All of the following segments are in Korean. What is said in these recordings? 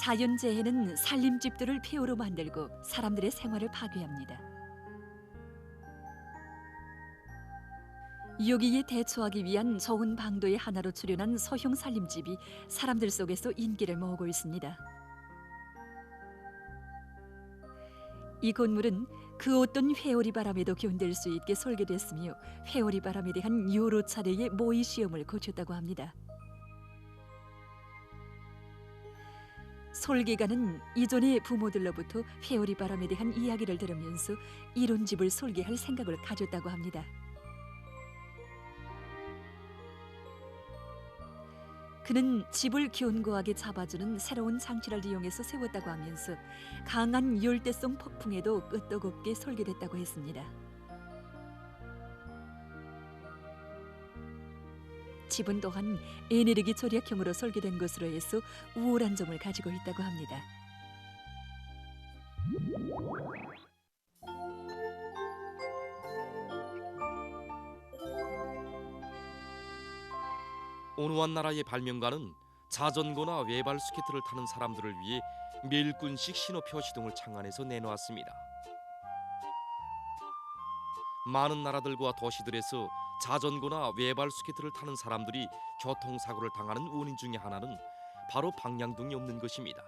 자연재해는 살림집들을 폐허로 만들고 사람들의 생활을 파괴합니다. 여기에 대처하기 위한 좋은 방도의 하나로 출현한 소형 살림집이 사람들 속에서 인기를 모으고 있습니다. 이 건물은 그 어떤 회오리 바람에도 견딜 수 있게 설계됐으며 회오리 바람에 대한 여러 차례의 모의 시험을 거쳤다고 합니다. 설계가는 이전의 부모들로부터 회오리 바람에 대한 이야기를 들으면서 이런 집을 설계할 생각을 가졌다고 합니다. 그는 집을 견고하게 잡아주는 새로운 장치를 이용해서 세웠다고 하면서 강한 열대성 폭풍에도 끄떡없게 설계됐다고 했습니다. 집은 또한 에너지 절약형으로 설계된 것으로 해서 우월한 점을 가지고 있다고 합니다. 어느 한 나라의 발명가는 자전거나 외발 스케이트를 타는 사람들을 위해 매일꾼식 신호표 시동을 창안해서 내놓았습니다. 많은 나라들과 도시들에서 자전거나 외발 스케이트를 타는 사람들이 교통사고를 당하는 원인 중에 하나는 바로 방향등이 없는 것입니다.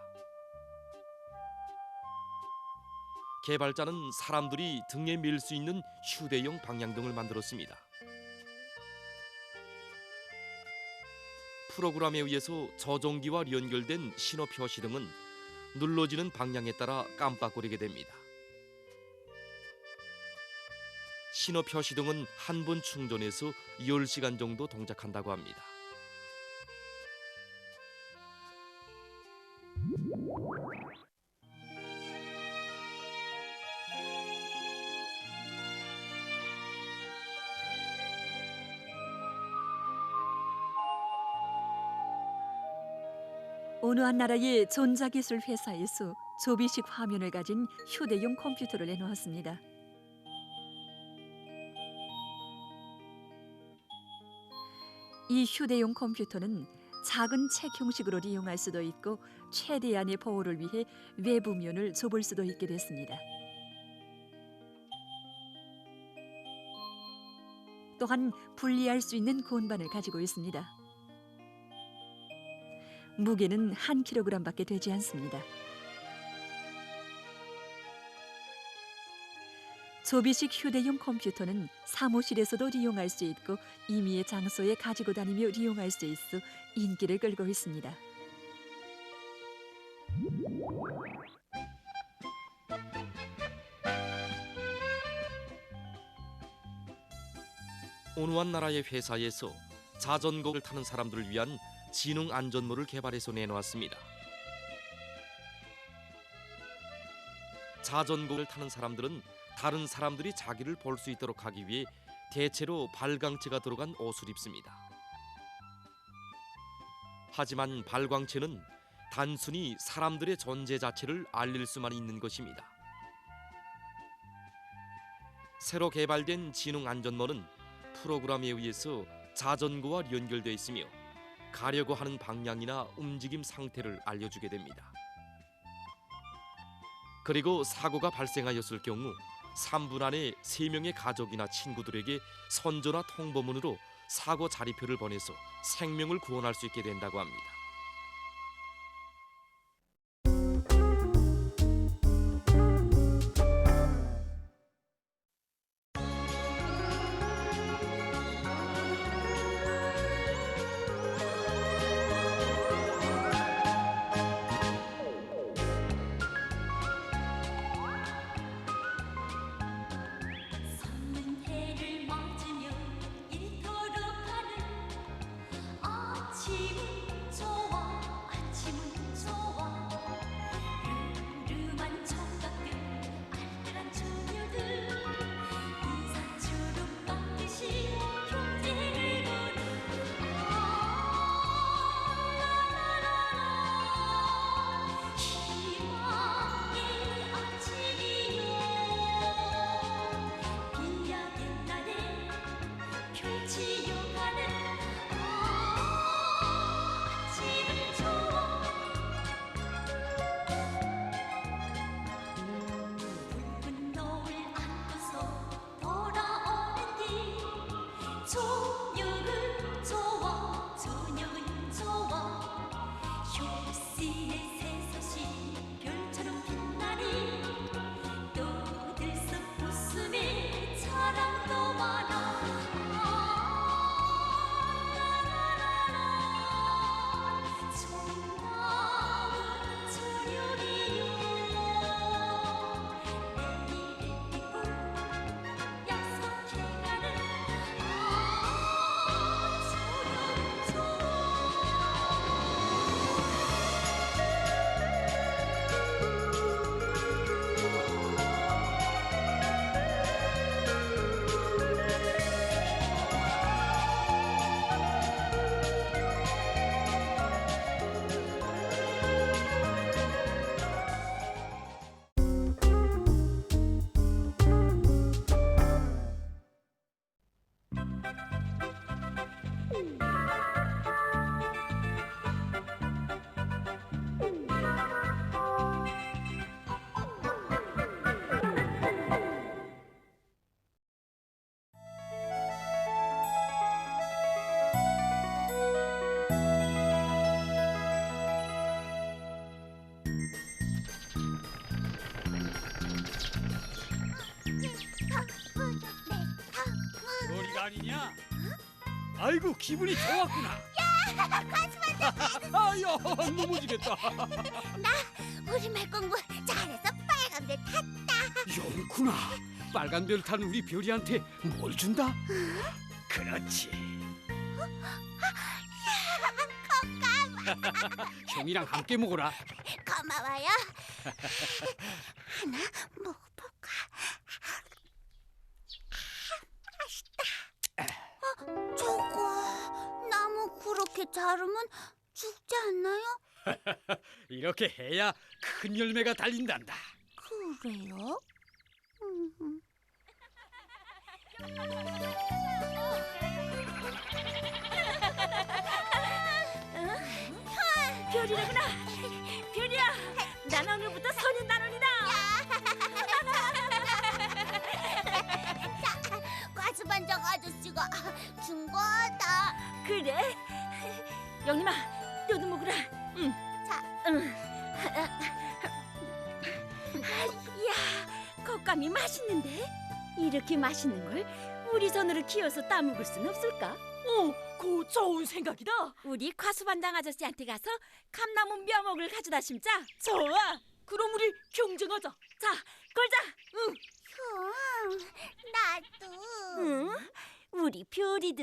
개발자는 사람들이 등에 맬 수 있는 휴대용 방향등을 만들었습니다. 프로그램에 의해서 조종기와 연결된 신호표 시등은 눌러지는 방향에 따라 깜빡거리게 됩니다. 신호표 시등은 한 번 충전해서 10시간 정도 동작한다고 합니다. 어느 한 나라의 전자기술 회사에서 조비식 화면을 가진 휴대용 컴퓨터를 내놓았습니다. 이 휴대용 컴퓨터는 작은 책 형식으로 이용할 수도 있고 최대한의 보호를 위해 외부면을 좁을 수도 있게 됐습니다. 또한 분리할 수 있는 건반을 가지고 있습니다. 무게는 1kg밖에 되지 않습니다. 조비식 휴대용 컴퓨터는 사무실에서도 이용할 수 있고 임의의 장소에 가지고 다니며 이용할 수 있어 인기를 끌고 있습니다. 어느 한 나라의 회사에서 자전거를 타는 사람들을 위한 지능 안전모를 개발해서 내놓았습니다. 자전거를 타는 사람들은 다른 사람들이 자기를 볼 수 있도록 하기 위해 대체로 발광체가 들어간 옷을 입습니다. 하지만 발광체는 단순히 사람들의 존재 자체를 알릴 수만 있는 것입니다. 새로 개발된 지능 안전모는 프로그램에 의해서 자전거와 연결되어 있으며 가려고 하는 방향이나 움직임 상태를 알려주게 됩니다. 그리고 사고가 발생하였을 경우 3분 안에 3명의 가족이나 친구들에게 선조나 통보문으로 사고 자리표를 보내서 생명을 구원할 수 있게 된다고 합니다. 솟는 해를 맞으며 이토록 하는 아침 저 뭐냐? 아이고 기분이 좋았구나. 야, 아야 넘어지겠다. 우리 말 공부 잘해서 빨간불 탔다. 영구나. 빨간 별 탄 우리 별이한테 뭘 준다? 그렇지. 형이랑 함께 먹어라. 고마워요. 하나 먹어볼까? 맛있다. 저거 나무 그렇게 자르면 죽지 않나요? 이렇게 해야 큰 열매가 달린단다. 그래요? 별이라구나. 별이야. 난 오늘부터 선인 단원이다. 과수반장 아저씨가 준 거다. 그래? 영림아, 너도 먹으라. 응. 자. 이야, 곶감이 맛있는데? 이렇게 맛있는 걸 우리 손으로 키워서 따먹을 순 없을까? 그 좋은 생각이다. 우리 과수반장 아저씨한테 가서 감나무 묘목을 가져다 심자. 좋아. 그럼 우리 경쟁하자. 자, 걸자. 응. 형, 나도. 응? 우리 별이도.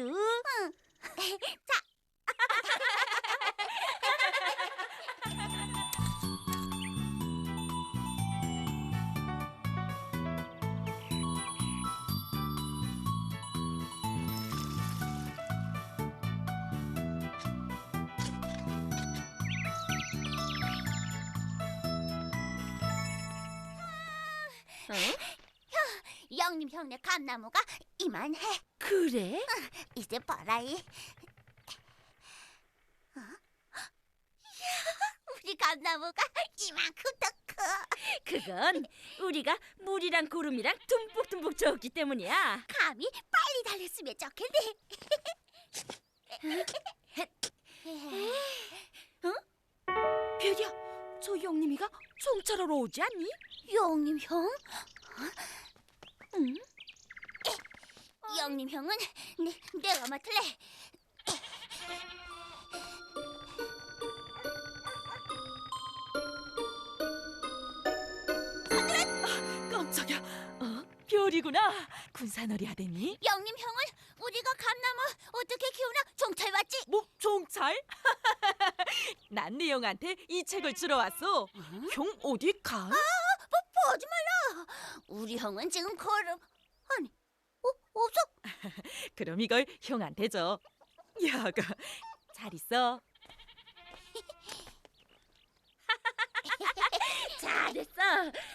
영림 형네 감나무가 이만해. 그래? 이제 봐라이. 우리 감나무가 이만큼 더 커. 그건 우리가 물이랑 구름이랑 듬뿍듬뿍 줬기 때문이야. 감이 빨리 달렸으면 좋겠네. 별이야, 저 영림이가 정찰하러 오지 않니? 영림 형? 응? 영림 형은 내가 맡을래. 깜짝이야. 별이구나. 군사놀이 하더니. 영림 형은 우리가 감나무 어떻게 키우나 정찰 왔지? 뭐 정찰? 난 네 형한테 이 책을 주러 왔어. 형 어디 가? 보지 말라. 우리 형은 지금 걸음 아니 없어. 그럼 이걸 형한테 줘. 야가 잘 있어. 잘했어.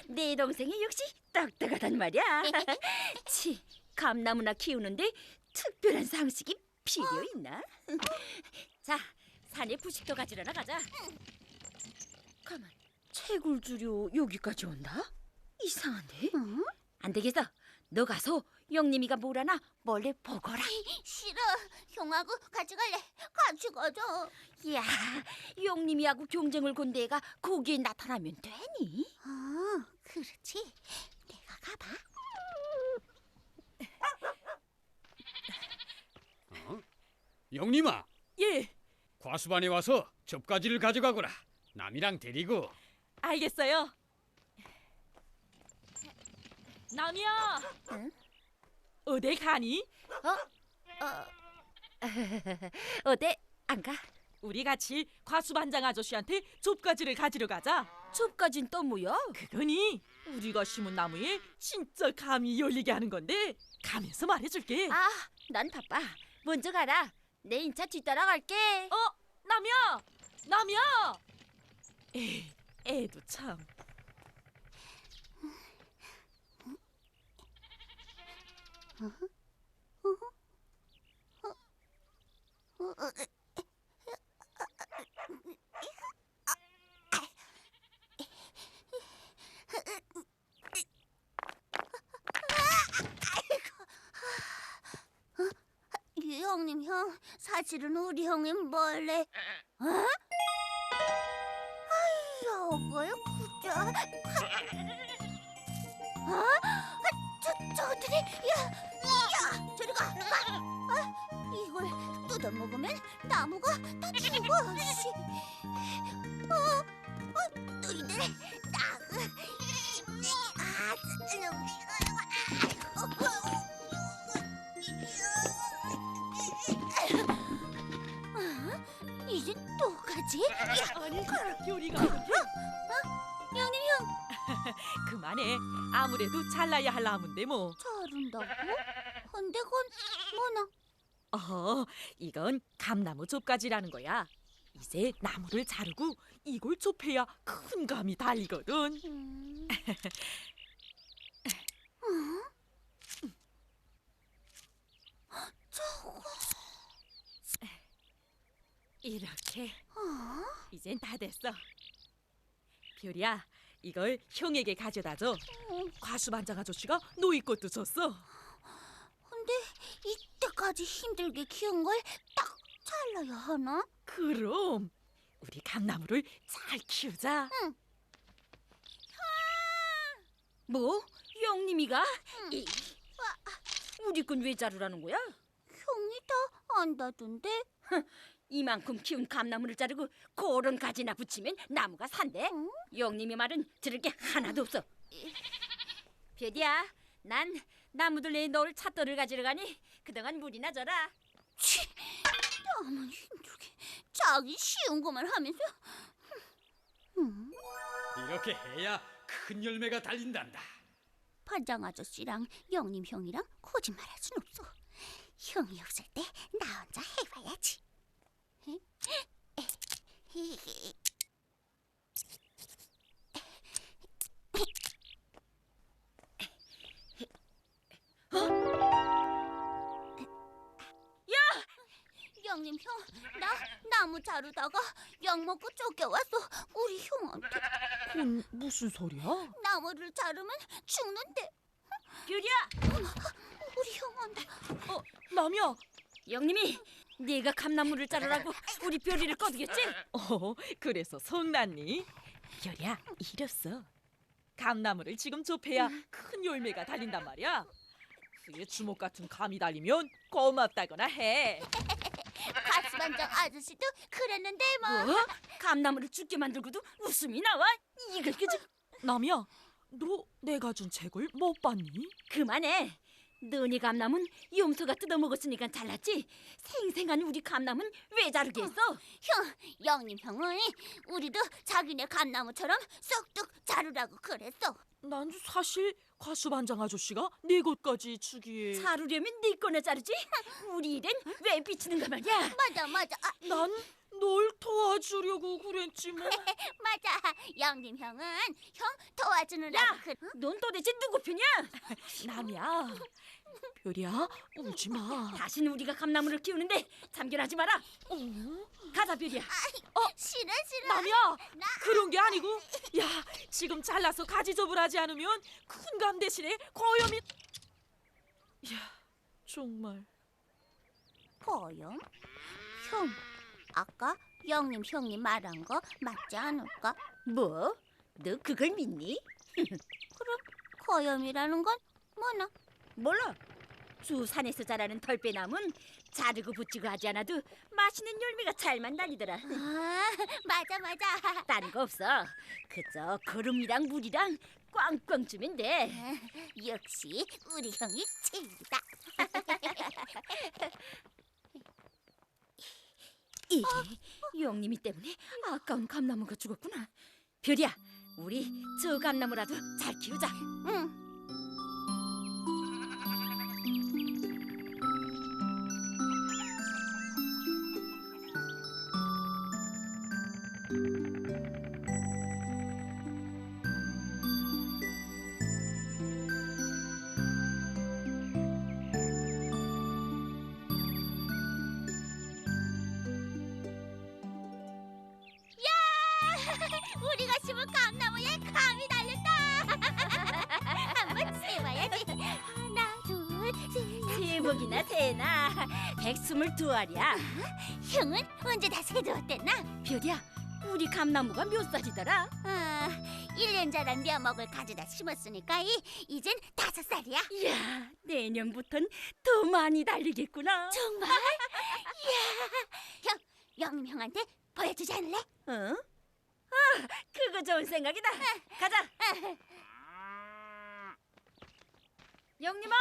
내 동생이 역시 똑똑하단 말이야. 치, 감나무나 키우는데 특별한 상식이 필요 있나? 자, 산에 부식도 가지러 나가자. 가만, 책을 주려 여기까지 온다? 이상한데? 응? 안 되겠어. 너 가서 영림이가 뭘 하나 몰래 보거라. 싫어. 형하고 같이 갈래. 같이 가자. 야, 영림이하고 경쟁을 건 내가 거기에 나타나면 되니? 그렇지. 내가 가봐. 영림아, 예, 과수반에 와서 접가지를 가져가거라. 남이랑 데리고. 알겠어요. 남이야. 응? 어디 가니? 어디 안 가? 우리 같이 과수반장 아저씨한테 좁가지를 가지러 가자. 좁가진 또 뭐야? 그거니 우리가 심은 나무에 진짜 감이 열리게 하는 건데 가면서 말해줄게. 아, 난 바빠. 먼저 가라. 내 인차 뒤따라갈게. 남이야, 남이야. 에이, 애도 참. 형님 형, 사실은 우리 형이 뭘래? 어? 여보요 그저. 어? 저들이 야, 저리 가. 걸 뜯어 먹으면 나무가 다 죽어. 씨. 너희들 이제 또 가지? 아니, 별이가 영림 형 그만해. 아무래도 잘라야 할 나무인데 뭐. 자른다고? 근데 그건 뭐나? 이건 감나무 좁가지라는 거야. 이제 나무를 자르고 이걸 좁혀야 큰 감이 달리거든. 이렇게 이젠 다 됐어. 별이야, 이걸 형에게 가져다줘. 과수반장 아저씨가 너희 것도 줬어. 근데 이때까지 힘들게 키운 걸 딱 잘라야 하나? 그럼 우리 감나무를 잘 키우자. 응. 뭐? 영림이가? 우리 건 왜 자르라는 거야? 형이 다 안다던데? 이만큼 키운 감나무를 자르고 그런 가지나 붙이면 나무가 산대? 응? 영림이 말은 들을 게 하나도 없어. 별이야, 난 나무들 내에 넣을 찻돌을 가지러 가니 그동안 물이나 줘라. 치, 나만 힘들게 자기 쉬운 것만 하면서. 이렇게 해야 큰 열매가 달린단다. 반장 아저씨랑 영림 형이랑 거짓말할 순 없어. 형이 없을 때 나 혼자 해봐야지. 영림 형, 나 나무 자르다가 약 먹고 쫓겨왔어. 우리 형한테. 그건 무슨 소리야? 나무를 자르면 죽는데. 별이야, 우리 형한테. 남이야. 영림이, 네가 감나무를 자르라고 우리 별이를 꺼두겠지? 그래서 성났니? 별이야, 이랬어. 감나무를 지금 좁혀야 큰 열매가 달린단 말이야. 그의 주먹 같은 감이 달리면 고맙다거나 해. 가수반장 아저씨도 그랬는데 뭐. 뭐? 감나무를 죽게 만들고도 웃음이 나와? 이걸 그저... 남이야, 너 내가 준 책을 못 봤니? 그만해. 너네 감나무는 염소가 뜯어먹었으니까 잘랐지. 생생한 우리 감나무는 왜 자르게 했어? 형, 영림 형은 우리도 자기네 감나무처럼 쏙뚝 자르라고 그랬어. 난 사실 과수반장 아저씨가 네 것까지 주기에... 자르려면 네 거나 자르지? 우리 일엔 왜 비치는가 말이야. 맞아. 난 널 도와주려고 그랬지 뭐. 맞아. 영림 형은 형 도와주느라고 넌 도대체 누구 편이야? 남이야. 별이야, 울지 마. 다신 우리가 감나무를 키우는데 참견하지 마라. 가자, 별이야. 싫어. 남이야, 그런 게 아니고, 야, 지금 잘라서 가지 접으라지 않으면 큰 감 대신에 고염이... 야, 정말... 고염? 형, 아까 영림 형님 말한 거 맞지 않을까? 뭐? 너 그걸 믿니? 그럼 고염이라는 건 뭐나? 몰라. 주 산에서 자라는 털빼나무는 자르고 붙이고 하지 않아도 맛있는 열매가 잘만 달리더라. 아, 맞아. 딴 거 없어. 그저 거름이랑 물이랑 꽝꽝 주면 돼. 역시 우리 형이 최고다. 영림이 때문에 아까운 감나무가 죽었구나. 별이야, 우리 저 감나무라도 잘 키우자. 응. 우리가 심은 감나무에 감이 달렸다. 한번 세봐야지. 하나, 둘, 셋. 세복이나 세나 122알이야. 형은 언제 다 세두었댔나? 별이야, 우리 감나무가 몇 살이더라? 1년 자란 벼목을 가져다 심었으니까 이젠 5살이야. 이야, 내년부턴 더 많이 달리겠구나. 정말? 형, 영림 형한테 보여주지 않을래? 응? 그거 좋은 생각이다. 가자. 영림아,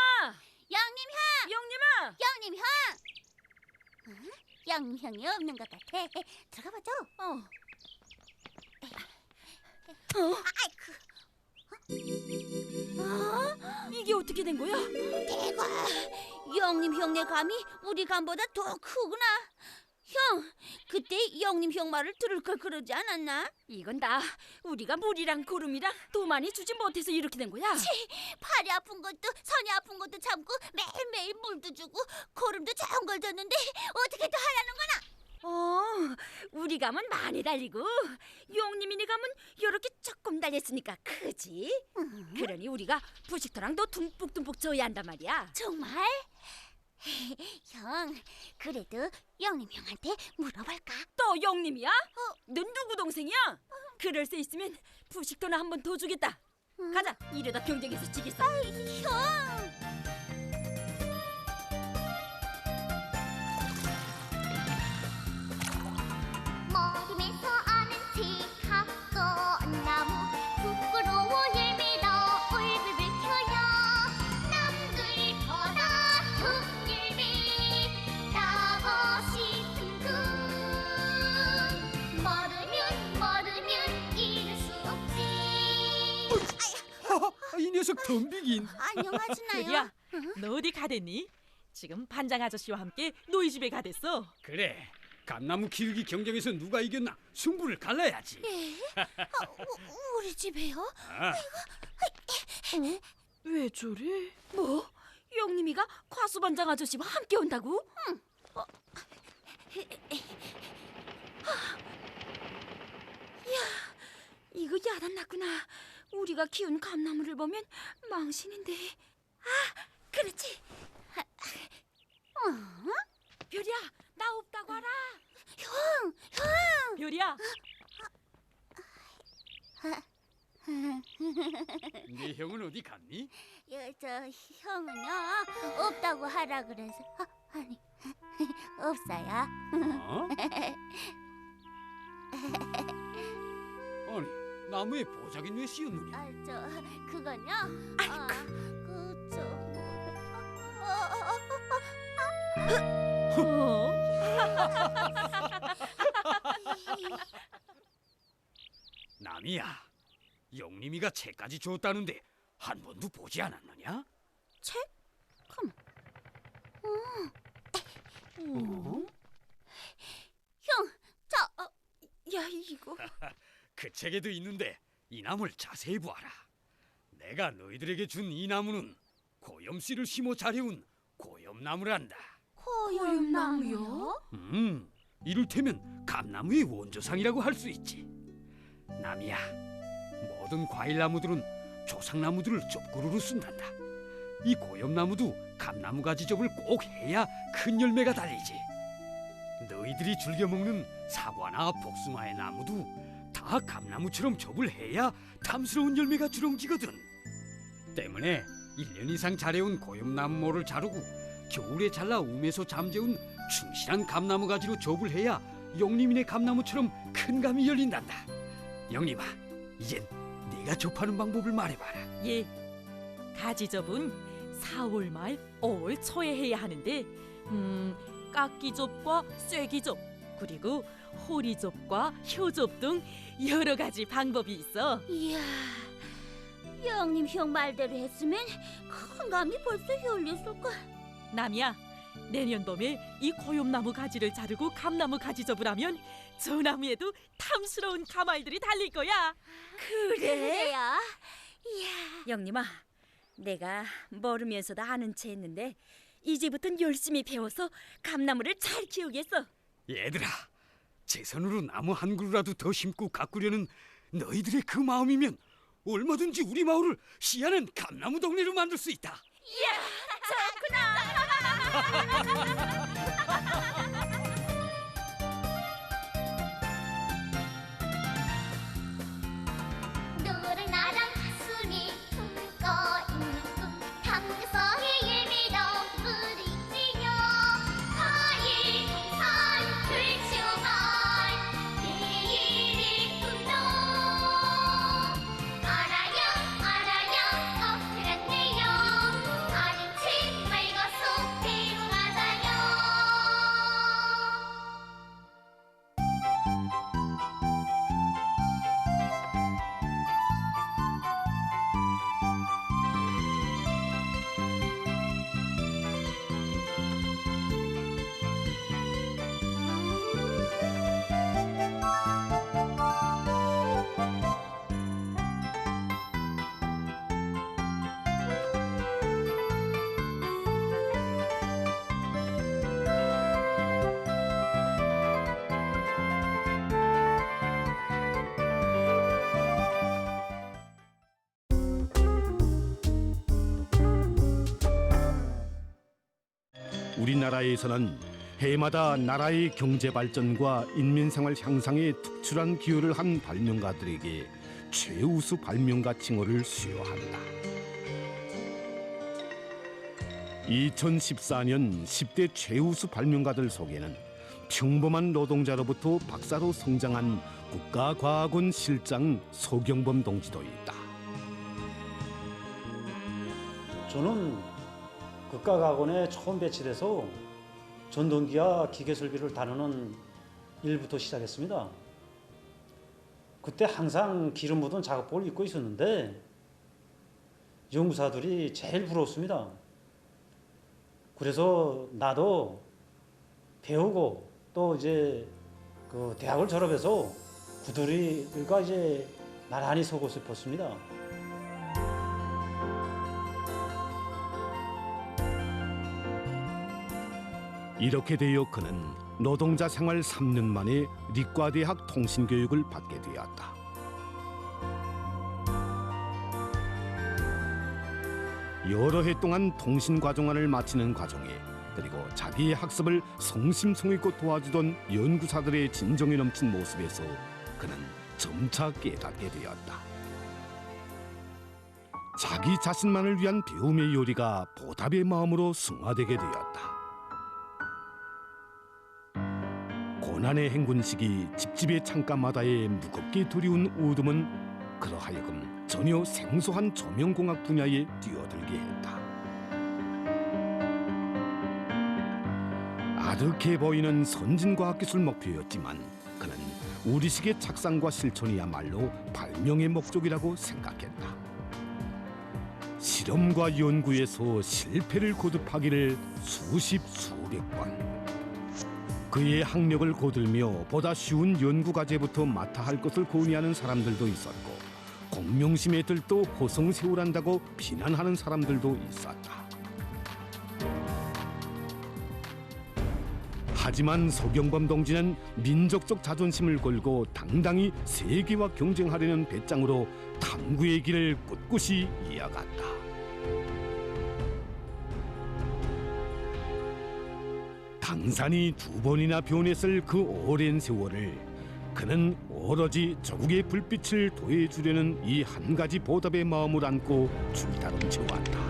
영림 형, 영림아. 영림 형. 영림 형이 없는 것 같아. 들어가 보자. 아이쿠. 이게 어떻게 된 거야? 대박! 영림 형네 감이 우리 감보다 더 크구나. 형, 그때 영림 형 말을 들을 걸 그러지 않았나? 이건 다 우리가 물이랑 구름이랑 도 많이 주지 못해서 이렇게 된 거야. 팔이 아픈 것도 손이 아픈 것도 참고 매일매일 물도 주고 거름도 좋은 걸 줬는데 어떻게 더 하라는 거나? 우리 감은 많이 달리고 용님이네 감은 이렇게 조금 달렸으니까 크지. 그러니 우리가 부식토랑 도 듬뿍듬뿍 줘야 한단 말이야. 정말? 형, 그래도 영림 형한테 물어볼까? 또 영님이야? 넌 누구 동생이야? 그럴 수 있으면 부식토나 한 번 더 주겠다. 가자. 이러다 경쟁에서 지겠어. 형! 먹으면서 아는 척하고 나무 부끄러워 열매로 얼굴을 켜요. 남들보다 좋은 열매 따고 싶은 꿈 모르면 이룰 수 없지. 이 녀석 덤비긴. 안녕하시나요? 별이야, 너 어디 가댔니? 지금 반장 아저씨와 함께 너희 집에 가댔어. 그래, 감나무 키우기 경쟁에서 누가 이겼나 승부를 갈라야지. 우리 집에요? 아, 왜 저래? 뭐? 영님이가 과수반장 아저씨와 함께 온다고? 이거 야단났구나. 우리가 키운 감나무를 보면 망신인데. 그렇지. 별이야, 나 없다고 알아. 별이야, 네 형은 어디 갔니? 저 형은요 없다고 하라 그래서 아니 없어요. 어? 아니, 나무에 보자긴 왜 씌웠느냐? 저 그건요. 그저 남이야, 영림이가 채까지 줬다는데 한 번도 보지 않았느냐? 형, 야, 이거. 그 책에도 있는데 이 나무를 자세히 보아라. 내가 너희들에게 준 이 나무는 고염씨를 심어 자래운 고염나무란다. 고염나무요? 이를테면 감나무의 원조상이라고 할 수 있지. 남이야, 모든 과일나무들은 조상나무들을 접구루로 쓴단다. 이 고염나무도 감나무 가지 접을 꼭 해야 큰 열매가 달리지. 너희들이 즐겨 먹는 사과나 복숭아의 나무도 다 감나무처럼 접을 해야 탐스러운 열매가 주렁지거든. 때문에 1년 이상 자래온 고염나무 모를 자르고 겨울에 잘라 움에서 잠재운 충실한 감나무 가지로 접을 해야 영림이네 감나무처럼 큰 감이 열린단다. 영림아, 이젠 네가 접하는 방법을 말해봐라. 예. 가지접은 4월 말 5월 초에 해야 하는데, 깎기접과 쐐기접, 그리고 호리접과 효접 등 여러 가지 방법이 있어. 이야, 영림 형 말대로 했으면 큰 감이 벌써 열렸을걸. 남이야, 내년 봄에 이 고염나무 가지를 자르고 감나무 가지접을 하면 저 나무에도 탐스러운 감알들이 달릴 거야. 그래요? 이야, 영님아, 내가 모르면서도 아는 체 했는데 이제부턴 열심히 배워서 감나무를 잘 키우겠어. 얘들아, 제 손으로 나무 한 그루라도 더 심고 가꾸려는 너희들의 그 마음이면 얼마든지 우리 마을을 희한한 감나무 동네로 만들 수 있다. 너를 나랑 가슴이 품고 있는 꿈 당서의 예미로 부딪히며 과일 우리나라에서는 해마다 나라의 경제 발전과 인민생활 향상에 특출한 기여를 한 발명가들에게 최우수 발명가 칭호를 수여한다. 2014년 10대 최우수 발명가들 속에는 평범한 노동자로부터 박사로 성장한 국가과학원 실장 소경범 동지도 있다. 저는 국가과학원에 처음 배치돼서 전동기와 기계설비를 다루는 일부터 시작했습니다. 그때 항상 기름 묻은 작업복을 입고 있었는데 연구사들이 제일 부러웠습니다. 그래서 나도 배우고 또 이제 그 대학을 졸업해서 구두리들과 이제 나란히 서고 싶었습니다. 이렇게 되어 그는 노동자 생활 3년 만에 리과대학 통신교육을 받게 되었다. 여러 해 동안 통신과정안을 마치는 과정에 그리고 자기의 학습을 성심성의껏 도와주던 연구사들의 진정이 넘친 모습에서 그는 점차 깨닫게 되었다. 자기 자신만을 위한 배움의 요리가 보답의 마음으로 승화되게 되었다. 고난의 행군 시기 집집의 창가마다에 무겁게 두리운 우듬은 그러하여금 전혀 생소한 조명공학 분야에 뛰어들게 했다. 아득해 보이는 선진과학기술 목표였지만 그는 우리식의 착상과 실천이야말로 발명의 목적이라고 생각했다. 실험과 연구에서 실패를 거듭하기를 수십 수백 번. 그의 학력을 거들며 보다 쉬운 연구 과제부터 맡아 할 것을 건의하는 사람들도 있었고 공명심에 들떠 호성세우란다고 비난하는 사람들도 있었다. 하지만 소경범 동지는 민족적 자존심을 걸고 당당히 세계와 경쟁하려는 배짱으로 탐구의 길을 꿋꿋이 이어갔다. 강산이 2번이나 변했을 그 오랜 세월을 그는 오로지 조국의 불빛을 도해주려는 이 한 가지 보답의 마음을 안고 줄다름쳐왔다.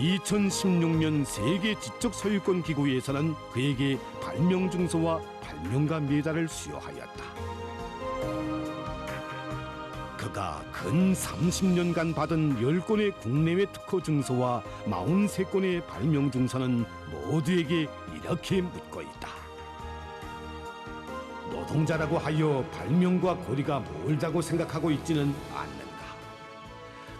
(2016년) 세계 지적 소유권 기구에서는 그에게 발명 증서와 발명가 메달을 수여하였다. 그가 근 30년간 받은 10건의 국내외 특허 증서와 43건의 발명 증서는 모두에게 이렇게 묻고 있다. 노동자라고 하여 발명과 거리가 멀다고 생각하고 있지는 않는다.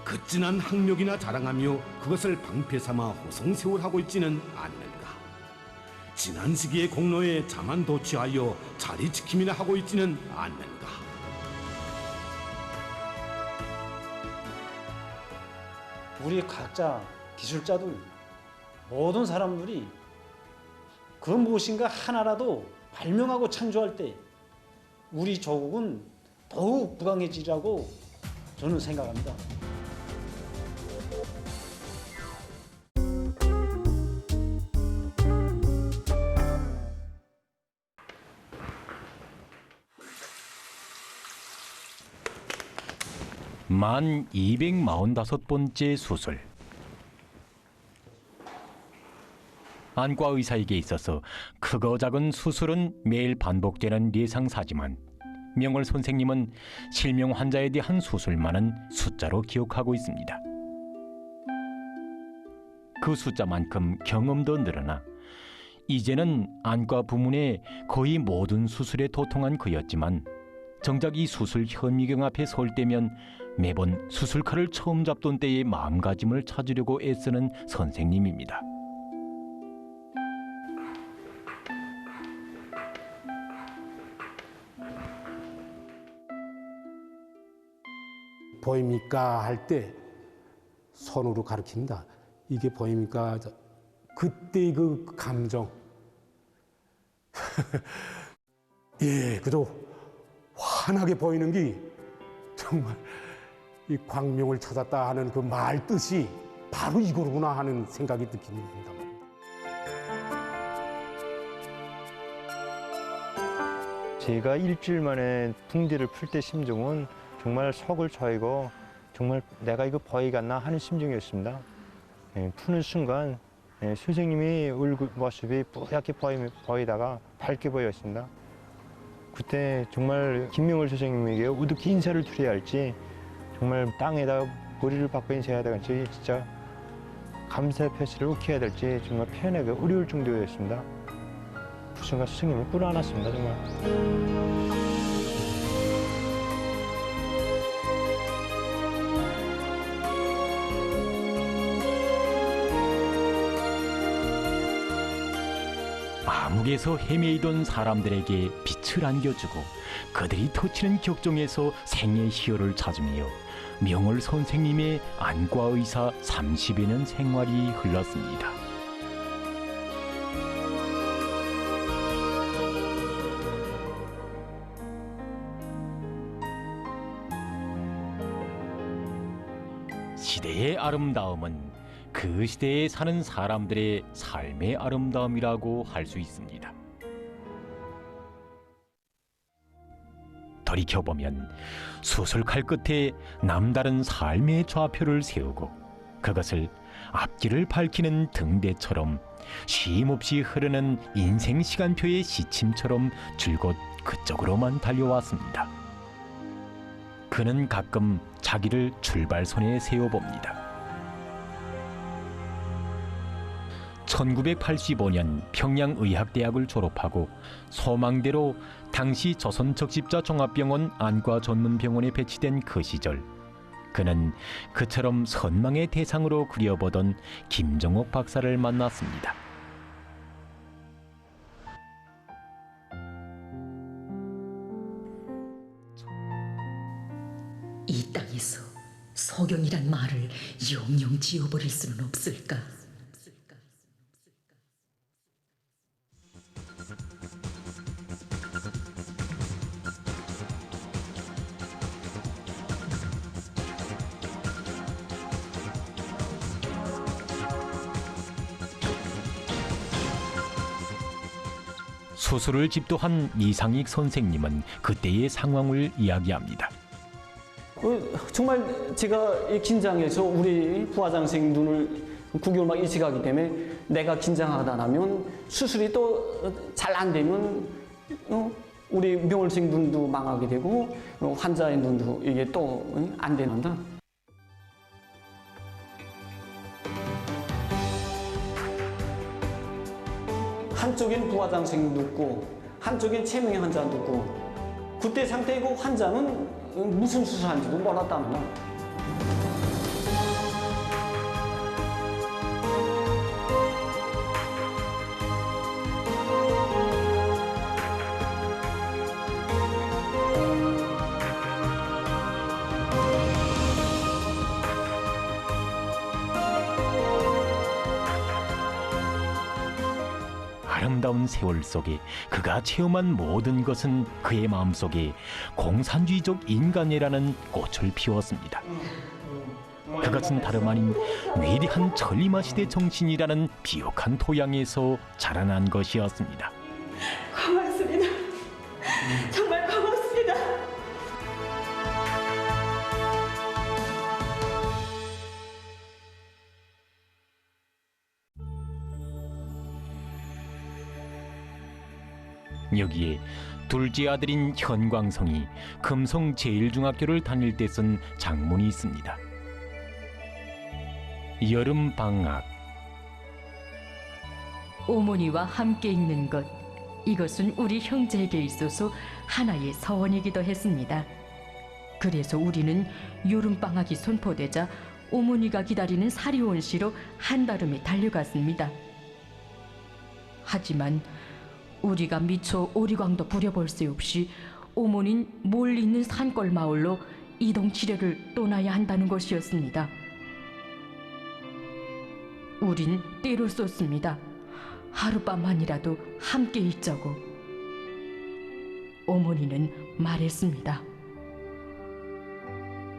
그 진한 학력이나 자랑하며 그것을 방패 삼아 호성세월하고 있지는 않는가. 지난 시기의 공로에 자만 도취하여 자리 지킴이나 하고 있지는 않는가. 우리 각자 기술자들 모든 사람들이 그 무엇인가 하나라도 발명하고 창조할 때 우리 조국은 더욱 부강해지리라고 저는 생각합니다. 만 245번째 수술. 안과 의사에게 있어서 크고 작은 수술은 매일 반복되는 예상사지만 명월 선생님은 실명 환자에 대한 수술만은 숫자로 기억하고 있습니다. 그 숫자만큼 경험도 늘어나 이제는 안과 부문의 거의 모든 수술에 도통한 그였지만 정작 이 수술 현미경 앞에 설 때면 매번 수술칼을 처음 잡던 때의 마음가짐을 찾으려고 애쓰는 선생님입니다. 보입니까? 할 때 손으로 가리킵니다. 이게 보입니까? 그때 그 감정. 예, 그저 환하게 보이는 게 정말 이 광명을 찾았다 하는 그 말 뜻이 바로 이거로구나 하는 생각이 느낍니다. 제가 일주일 만에 붕대를 풀 때 심정은 정말 속을 저이고 정말 내가 이거 버이겠나 하는 심정이었습니다. 푸는 순간 선생님이 얼굴 모습이 뿌옇게 보이다가 밝게 보였습니다. 그때 정말 김명월 선생님에게 어떻게 인사를 드려야 할지 정말 땅에다 머리를 박고 인사해야 될지 진짜 감사의 표시를 어떻게 해야 될지 정말 표현하기 어려울 정도였습니다. 그 순간 선생님을 끌어안았습니다 정말. 암흑에서 헤매이던 사람들에게 빛을 안겨주고 그들이 터치는 격정에서 생의 희열을 찾으며 명월 선생님의 안과 의사 30여 년 생활이 흘렀습니다. 시대의 아름다움은 그 시대에 사는 사람들의 삶의 아름다움이라고 할 수 있습니다. 돌이켜보면 수술칼 끝에 남다른 삶의 좌표를 세우고 그것을 앞길을 밝히는 등대처럼 쉼없이 흐르는 인생 시간표의 시침처럼 줄곧 그쪽으로만 달려왔습니다. 그는 가끔 자기를 출발선에 세워봅니다. 1985년 평양의학대학을 졸업하고 소망대로 당시 조선적십자종합병원 안과 전문병원에 배치된 그 시절 그는 그처럼 선망의 대상으로 그려보던 김정옥 박사를 만났습니다. 이 땅에서 소경이란 말을 영영 지워버릴 수는 없을까? 수술을 집도한 이상익 선생님은 그때의 상황을 이야기합니다. 정말 제가 긴장해서 우리 부하장 선생님 눈을 9개월 막 일찍 하기 때문에 내가 긴장하다 나면 수술이 또 잘 안 되면 우리 명월 선생님 눈도 망하게 되고 환자의 눈도 이게 또 안 되는다. 한쪽엔 부하장 선생님 눕고 한쪽엔 체명의 환자 눕고 그때 상태이고 환자는 무슨 수술하는지도 몰랐답니다. 아름다운 세월 속에 그가 체험한 모든 것은 그의 마음속에 공산주의적 인간이라는 꽃을 피웠습니다. 그것은 다름 아닌 위대한 천리마 시대 정신이라는 비옥한 토양에서 자라난 것이었습니다. 고맙습니다. 정말 고맙습니다. 여기에 둘째 아들인 현광성이 금성 제1중학교를 다닐 때 쓴 장문이 있습니다. 여름 방학. 어머니와 함께 있는 것, 이것은 우리 형제에게 있어서 하나의 서원이기도 했습니다. 그래서 우리는 여름방학이 선포되자 어머니가 기다리는 사리온시로 한달음에 달려갔습니다. 하지만 우리가 미처 오리광도 부려볼 새 없이 어머니는 멀리 있는 산골 마을로 이동 치료를 떠나야 한다는 것이었습니다. 우린 때를 썼습니다. 하룻밤만이라도 함께 있자고. 어머니는 말했습니다.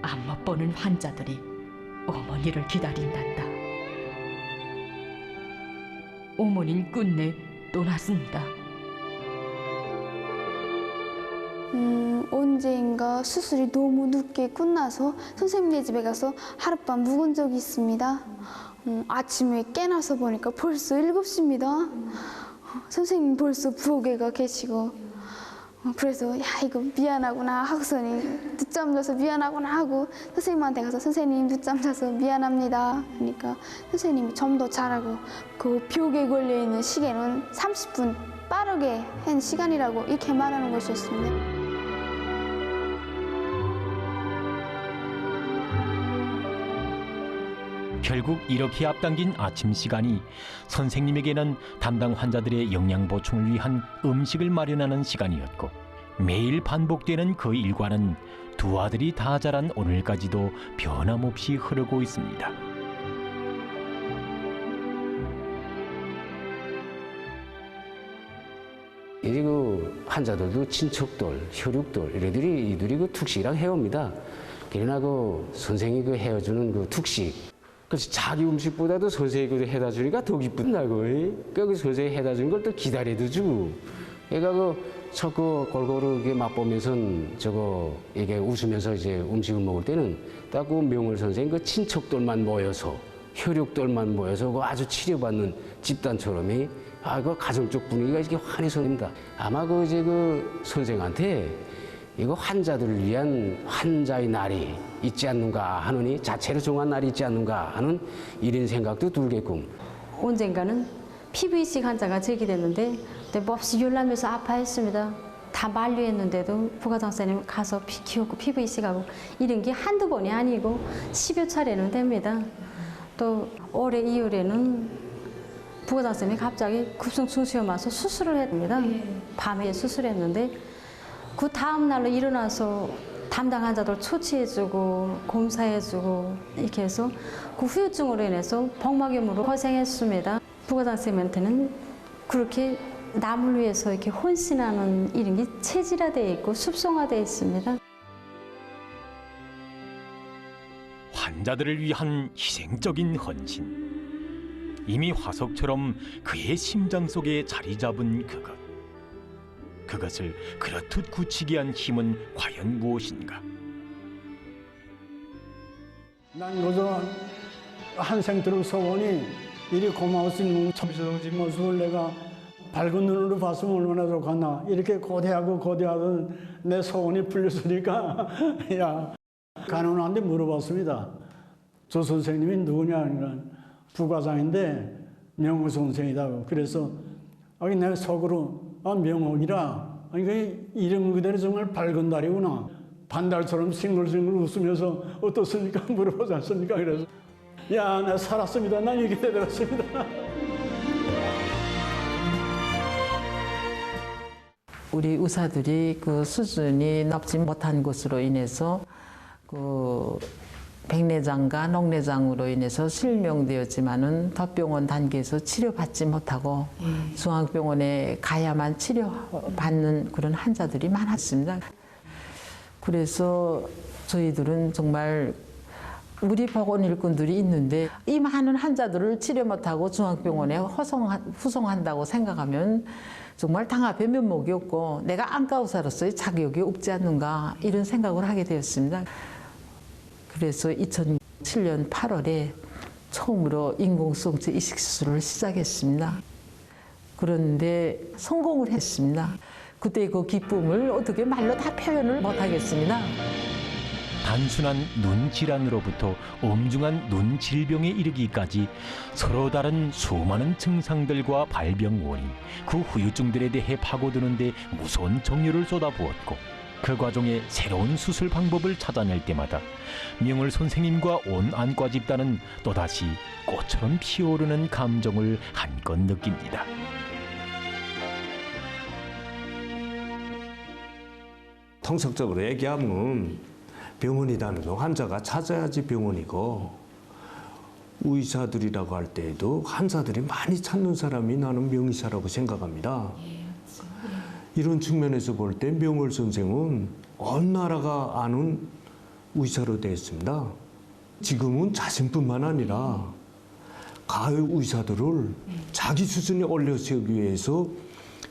안 못 보는 환자들이 어머니를 기다린단다. 어머니는 끝내 떠났습니다. 언제인가 수술이 너무 늦게 끝나서 선생님네 집에 가서 하룻밤 묵은 적이 있습니다. 아침에 깨나서 보니까 벌써 7시입니다. 선생님 벌써 부엌에 가 계시고, 그래서 야 이거 미안하구나 하고서니 늦잠 자서 미안하구나 하고 선생님한테 가서 선생님 늦잠 자서 미안합니다. 그러니까 선생님이 좀 더 잘하고 그 벽에 걸려있는 시계는 30분 빠르게 한 시간이라고 이렇게 말하는 것이었습니다. 결국 이렇게 앞당긴 아침 시간이 선생님에게는 담당 환자들의 영양 보충을 위한 음식을 마련하는 시간이었고, 매일 반복되는 그 일과는 두 아들이 다 자란 오늘까지도 변함없이 흐르고 있습니다. 이제 그 환자들도 친척들, 혈육들 이들이 그 특식이랑 해옵니다. 그러나 그 선생이 그 해주는 그 특식, 그렇지, 자기 음식보다도 선생님이 그 해다 주니까 더 기쁜다고. 그러니까 그 선생님이 해다 주는 걸 또 기다려도 주고. 그러니까 그 첫 그 골고루 이게 맛보면서 저거 이게 웃으면서 이제 음식을 먹을 때는 딱 그 명월 선생님 그 친척들만 모여서, 혈육들만 모여서 그 아주 치료받는 집단처럼이 그 가정적 분위기가 이렇게 환해서 됩니다. 아마 그 이제 그 선생한테 이거 환자들을 위한 환자의 날이 있지 않는가 하느니, 자체로 정한 날이 있지 않는가 하는 이런 생각도 들게끔. 언젠가는 PVC 환자가 제기됐는데 몹시 열나면서 아파했습니다. 다 만류했는데도 부과장 선생님 가서 피 키웠고 PVC 가고 이런 게 한두 번이 아니고 10여 차례는 됩니다. 또 올해 2월에는 부과장 선생님이 갑자기 급성충수염 와서 수술을 했습니다. 밤에 수술했는데 그 다음 날로 일어나서 담당 환자들 초치해주고 검사해주고 이렇게 해서 그 후유증으로 인해서 복막염으로 고생했습니다. 부과장 선생님한테는 그렇게 남을 위해서 이렇게 헌신하는 이런 게 체질화되어 있고 습성화되어 있습니다. 환자들을 위한 희생적인 헌신. 이미 화석처럼 그의 심장 속에 자리 잡은 그것. 그것을 그렇듯 굳히게 한 힘은 과연 무엇인가? 난 그저 한생들의 소원이 이리 고마우신 첨시동지 모습을 내가 밝은 눈으로 봤으면 얼마나 좋겠나. 이렇게 고대하던 내 소원이 풀렸으니까 야 간호사한테 물어봤습니다. 저 선생님이 누구냐? 그러니까 부과장인데 명호 선생이다고. 그래서 내 속으로 명옥이라. 그러니까 이름 그대로 정말 밝은 달이구나. 반달처럼 싱글싱글 웃으면서 어떻습니까? 물어보지 않습니까? 그래서 야, 나 살았습니다. 난 이렇게 되었습니다. 우리 의사들이 그 수준이 높지 못한 것으로 인해서 그 백내장과 녹내장으로 인해서 실명되었지만은 덧병원 단계에서 치료받지 못하고 중앙병원에 가야만 치료받는 그런 환자들이 많았습니다. 그래서 저희들은 정말 우리 보건 일꾼들이 있는데 이 많은 환자들을 치료 못하고 중앙병원에 후송한다고 생각하면 정말 당 앞에 면목이 없고 내가 안과의사로서의 자격이 없지 않는가 이런 생각을 하게 되었습니다. 그래서 2007년 8월에 처음으로 인공성체 이식 수술을 시작했습니다. 그런데 성공을 했습니다. 그때 그 기쁨을 어떻게 말로 다 표현을 못하겠습니다. 단순한 눈 질환으로부터 엄중한 눈 질병에 이르기까지 서로 다른 수많은 증상들과 발병 원인, 그 후유증들에 대해 파고드는데 무서운 정열을 쏟아부었고 그 과정에 새로운 수술 방법을 찾아낼 때마다 명월 선생님과 온 안과 집단은 또다시 꽃처럼 피어오르는 감정을 한껏 느낍니다. 통속적으로 얘기하면 병원이라는 건 환자가 찾아야지 병원이고, 의사들이라고 할 때에도 환자들이 많이 찾는 사람이 나는 명의사라고 생각합니다. 이런 측면에서 볼 때 명월 선생은 온 나라가 아는 의사로 되어 있습니다. 지금은 자신뿐만 아니라 가해 의사들을 자기 수준에 올려 세우기 위해서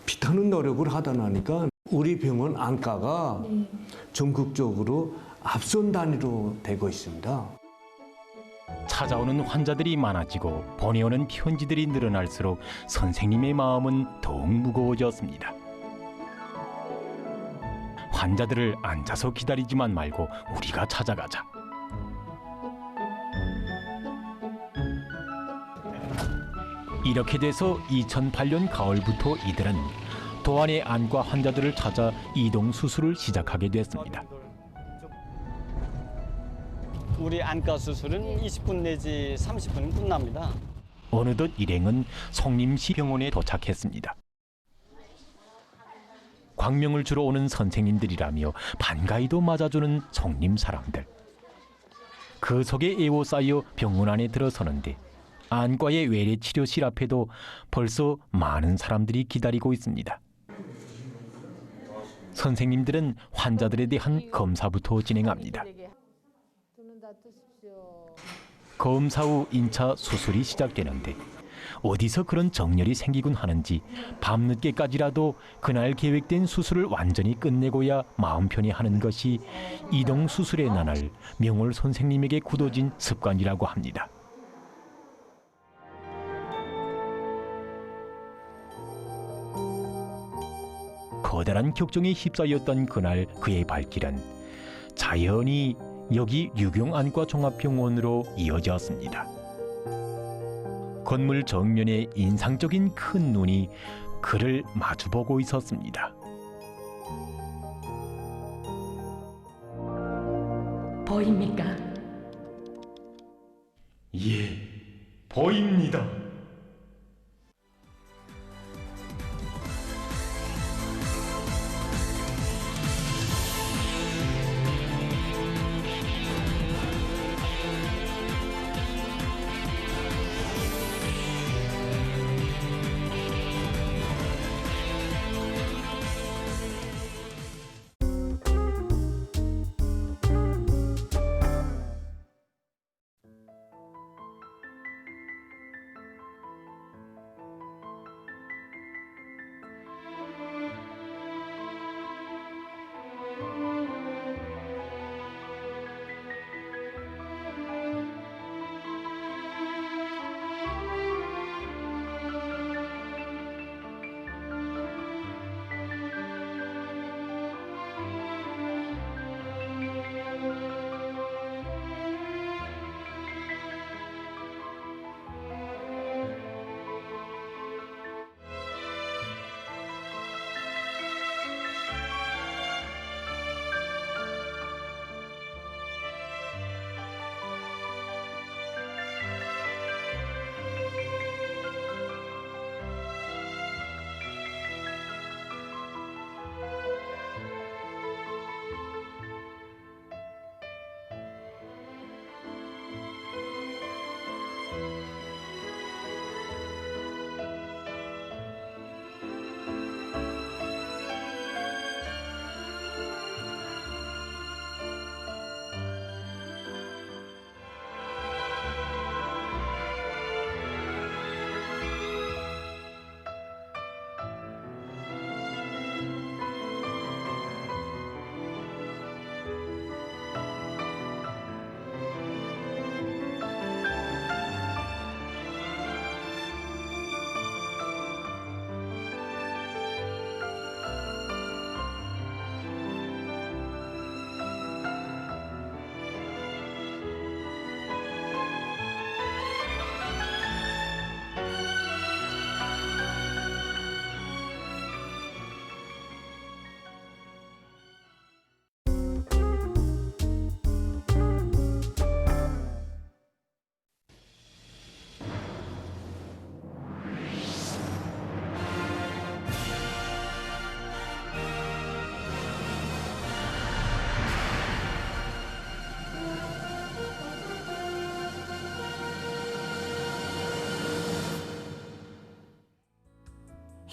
피타는 노력을 하다 보니까 우리 병원 안과가 전국적으로 앞선 단위로 되고 있습니다. 찾아오는 환자들이 많아지고 보내오는 편지들이 늘어날수록 선생님의 마음은 더욱 무거워졌습니다. 환자들을 앉아서 기다리지만 말고 우리가 찾아가자. 이렇게 돼서 2008년 가을부터 이들은 도안의 안과 환자들을 찾아 이동 수술을 시작하게 됐습니다. 우리 안과 수술은 20분 내지 30분 끝납니다. 어느덧 일행은 송림시 병원에 도착했습니다. 광명을 주러 오는 선생님들이라며 반가이도 맞아주는 송림 사람들. 그 속에 에워싸여 병원 안에 들어서는데 안과의 외래 치료실 앞에도 벌써 많은 사람들이 기다리고 있습니다. 선생님들은 환자들에 대한 검사부터 진행합니다. 검사 후 인차 수술이 시작되는데 어디서 그런 정열이 생기곤 하는지 밤늦게까지라도 그날 계획된 수술을 완전히 끝내고야 마음 편히 하는 것이 이동 수술의 나날 명월 선생님에게 굳어진 습관이라고 합니다. 커다란 격정에 휩싸였던 그날 그의 발길은 자연히 여기 유경안과 종합병원으로 이어졌습니다. 건물 정면에 인상적인 큰 눈이 그를 마주보고 있었습니다. 보입니까? 예, 보입니다.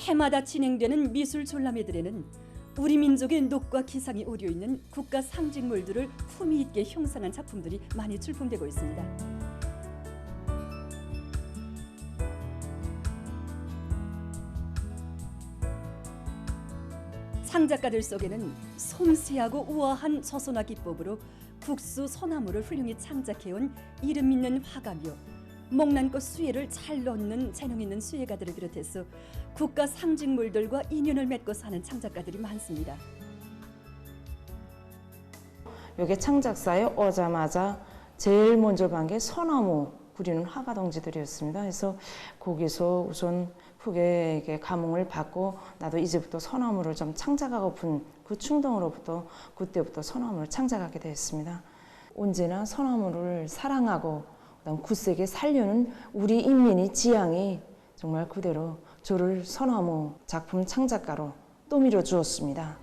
해마다 진행되는 미술 전람회들에는 우리 민족의 녹과 기상이 오려 있는 국가 상징물들을 품위 있게 형상한 작품들이 많이 출품되고 있습니다. 창작가들 속에는 섬세하고 우아한 서선화 기법으로 국수 소나무를 훌륭히 창작해온 이름 있는 화가며 목난꽃 수혜를 잘 넣는 재능 있는 수혜가들을 비롯해서 국가 상징물들과 인연을 맺고 사는 창작가들이 많습니다. 요게 창작사에 오자마자 제일 먼저 본 게 소나무 그리는 화가 동지들이었습니다. 그래서 거기서 우선 크게 감흥을 받고 나도 이제부터 소나무를 좀 창작하고픈 그 충동으로부터 그때부터 소나무를 창작하게 되었습니다. 언제나 소나무를 사랑하고 그다음 굳세게 살려는 우리 인민의 지향이 정말 그대로 저를 소나무 작품 창작가로 떠밀어 주었습니다.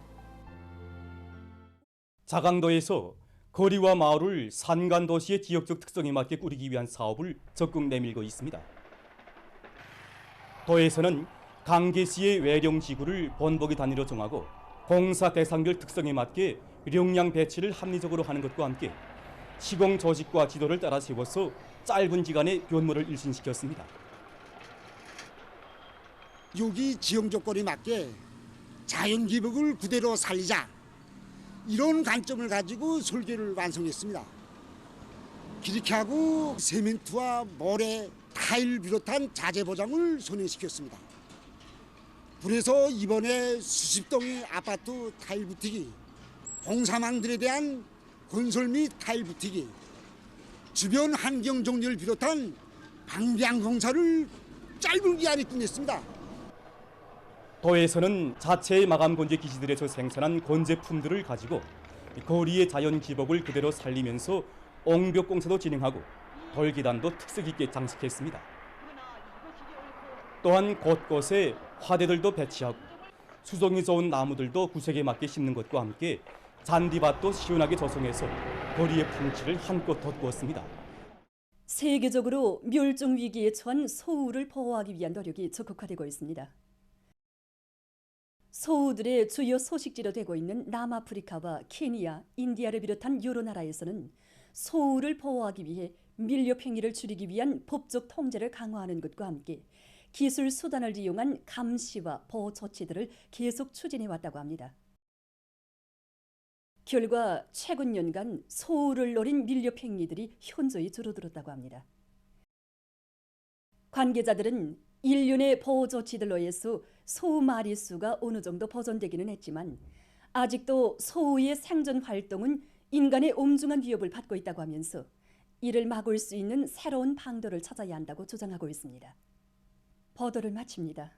자강도에서 거리와 마을을 산간도시의 지역적 특성에 맞게 꾸리기 위한 사업을 적극 내밀고 있습니다. 도에서는 강계시의 외령지구를 번복의 단위로 정하고 공사 대상별 특성에 맞게 령량 배치를 합리적으로 하는 것과 함께 시공 조직과 지도를 따라 세워서 짧은 기간에 변모를 일신시켰습니다. 여기 지형 조건에 맞게 자연 기복을 그대로 살리자, 이런 관점을 가지고 설계를 완성했습니다. 그렇게 하고 세멘트와 모래, 타일 비롯한 자재 보장을 선행시켰습니다. 그래서 이번에 수십 동의 아파트 타일 부티기, 공사망들에 대한 건설 및 타일 부티기, 주변 환경 정리를 비롯한 방대한 공사를 짧은 기간에 끝냈습니다. 도에서는 자체의 마감 건재 기지들에서 생산한 건재품들을 가지고 거리의 자연 기복을 그대로 살리면서 옹벽 공사도 진행하고 돌계단도 특색 있게 장식했습니다. 또한 곳곳에 화대들도 배치하고 수종이 좋은 나무들도 구색에 맞게 심는 것과 함께 잔디밭도 시원하게 조성해서 거리의 풍치를 한껏 돋구었습니다. 세계적으로 멸종 위기에 처한 소우를 보호하기 위한 노력이 적극화되고 있습니다. 소우들의 주요 소식지로 되고 있는 남아프리카와 케니아, 인디아를 비롯한 여러 나라에서는 소우를 보호하기 위해 밀렵 행위를 줄이기 위한 법적 통제를 강화하는 것과 함께 기술 수단을 이용한 감시와 보호 조치들을 계속 추진해 왔다고 합니다. 결과 최근 년간 소우를 노린 밀렵 행위들이 현저히 줄어들었다고 합니다. 관계자들은 일련의 보호 조치들로 해서 소우 마리수가 어느 정도 보존되기는 했지만 아직도 소우의 생존 활동은 인간의 엄중한 위협을 받고 있다고 하면서 이를 막을 수 있는 새로운 방도를 찾아야 한다고 주장하고 있습니다. 보도를 마칩니다.